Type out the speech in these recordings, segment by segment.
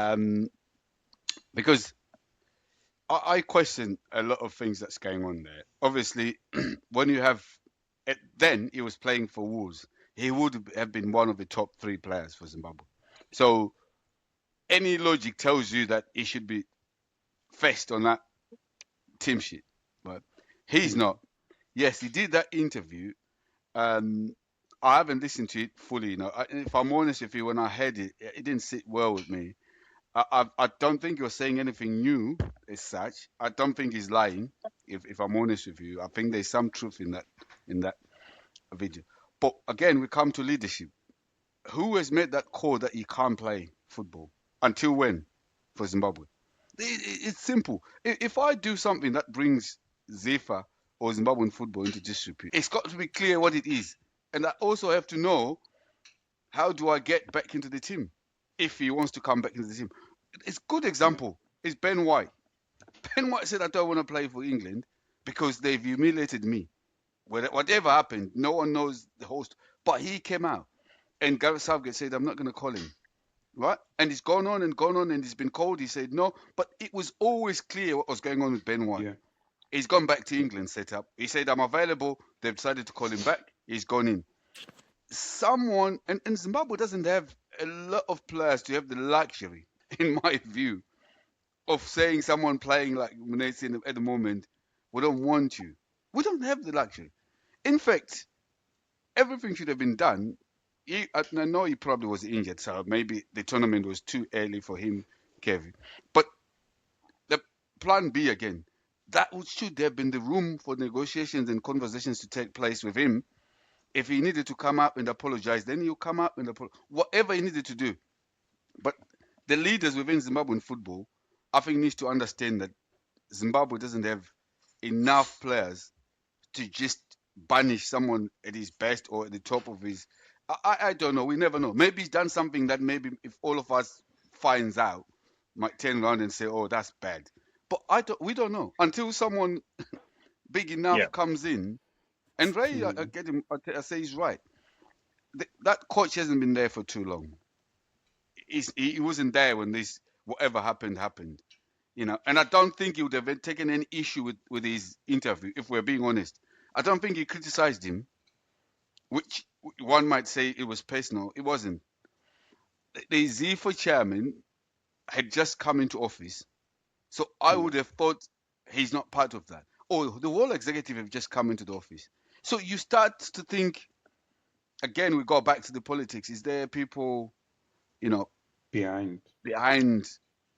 Um, because I question a lot of things that's going on there. Obviously, when you have then he was playing for Wolves, he would have been one of the top three players for Zimbabwe. So any logic tells you that he should be first on that team sheet, but he's Mm. not. Yes, he did that interview. Um, I haven't listened to it fully. If I'm honest with you, when I heard it, it didn't sit well with me. I don't think you're saying anything new as such. I don't think he's lying. If I'm honest with you, I think there's some truth in that video. But again, we come to leadership. Who has made that call that he can't play football? Until when? For Zimbabwe? It's simple. If I do something that brings Zifa or Zimbabwean football into disrepute, it's got to be clear what it is. And I also have to know, how do I get back into the team if he wants to come back into the team. It's a good Yeah. example is Ben White. Ben White said, I don't want to play for England because they've humiliated me. Whatever happened, no one knows the host. But he came out, and Gareth Southgate said, I'm not going to call him. Right? And it's gone on and gone on, and he's been called. He said no. But it was always clear what was going on with Ben White. Yeah. He's gone back to England set up. He said, I'm available. They've decided to call him back. He's gone in. And Zimbabwe doesn't have a lot of players to have the luxury, in my view, of saying someone playing like Munesi at the moment, we don't want you. We don't have the luxury. In fact, everything should have been done. I know he probably was injured, so maybe the tournament was too early for him, Kevin. But the plan B again, should have been the room for negotiations and conversations to take place with him. If he needed to come up and apologize, then he'll come up and apologize. Whatever he needed to do. But the leaders within Zimbabwean football, I think, needs to understand that Zimbabwe doesn't have enough players to just banish someone at his best or at the top of his. I don't know. We never know. Maybe he's done something that maybe if all of us finds out, might turn around and say, "Oh, that's bad." But I don't. We don't know until someone big Yeah. enough comes in. And Ray, I Mm. get him. I say he's right. That coach hasn't been there for too long. He wasn't there when this whatever happened. And I don't think he would have taken any issue with his interview, if we're being honest. I don't think he criticized him, which one might say it was personal. It wasn't. The Zifa chairman had just come into office, so I Yeah. would have thought he's not part of that. Or the whole executive have just come into the office. So you start to think, again, we go back to the politics. Is there people, you know, Behind. behind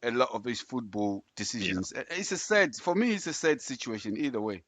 a lot of these football Yeah. decisions? For me, it's a sad situation either way.